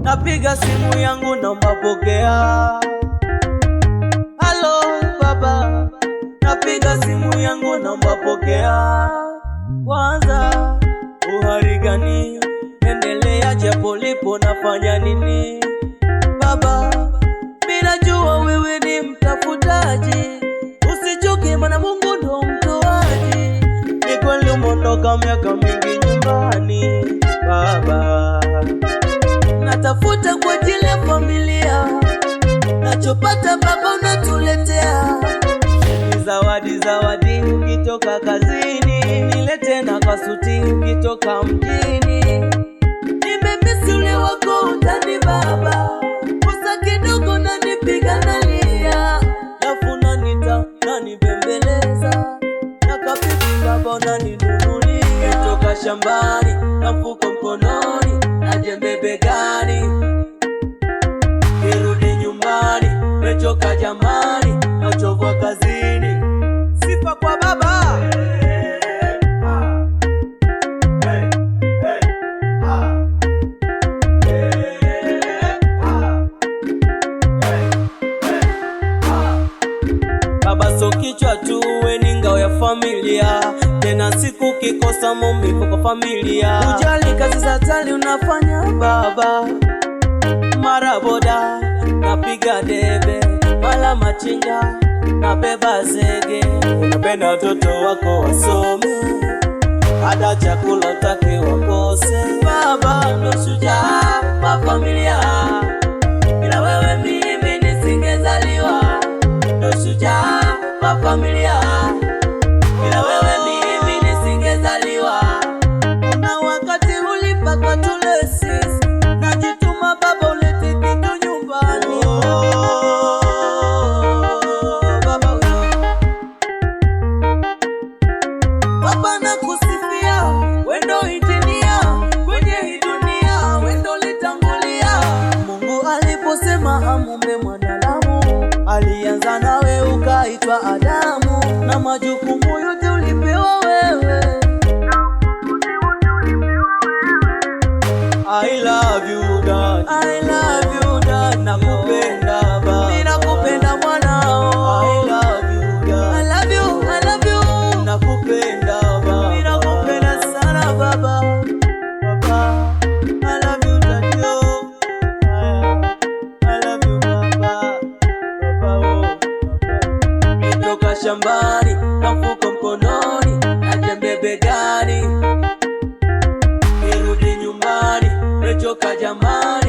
napiga simu yangu naomba pokea. Halo baba, napiga simu yangu naomba pokea. Kwanza uhali gani, endelea japo lipo nafanya nini? Baba, bila jua wewe ni mtafutaji, usichoke maana Mungu ndo mtoaji. Ni kweli umeondoka miaka mingi nyumbani baba, natafuta kwa ajili ya familia, nachopata baba unatuletea. Zawadi zawadi ukitoka kazini, nilete na kasuti ukitoka mjini. Nimemisi ule wako utani baba, kosa kidogo na nipiga nalia, lafu nanita nanibembeleza, na kapipi baba unaninunulia. Toka shambani na mfuko mkononi na jembe begani, kirudi nyumbani mechoka jamani, nachovwa kazini. Sifa kwa baba. Baba so kichwa tu, we ni ngao ya familia, tena siku kikosa maumivu kwa familia. Ujali kazi za tali unafanya baba, mara boda napiga debe, mala machinga nabeba zege. Unapenda watoto wako wasome, hata chakula utaki wakose. Baba ndo shujaa wa familia, bila wewe mimi nisingezaliwa. Ndo shujaa wa familia, bila wewe mimi nisingezaliwa. Na wakati ulipaka tulesi, najituma baba ulete kitu nyumbani. Baba nakusifia, wendo injinia kwenye hii dunia, wendo litangulia. Mungu aliposema amuumbe mwanadamu, alianza nawe ukaitwa Adamu, na majukumu yote ulipewa wewe. I love you dad, I love you dad, nakupenda baba, ninakupenda mwanao. I love you dad, I love you, I love you, nakupenda baba, ninakupenda sana baba. Baba, I love you dad, I love you baba. Baba, nitoka shambani na mfuko mkononi na jembe begani, nirudi nyumbani mechoka jamani.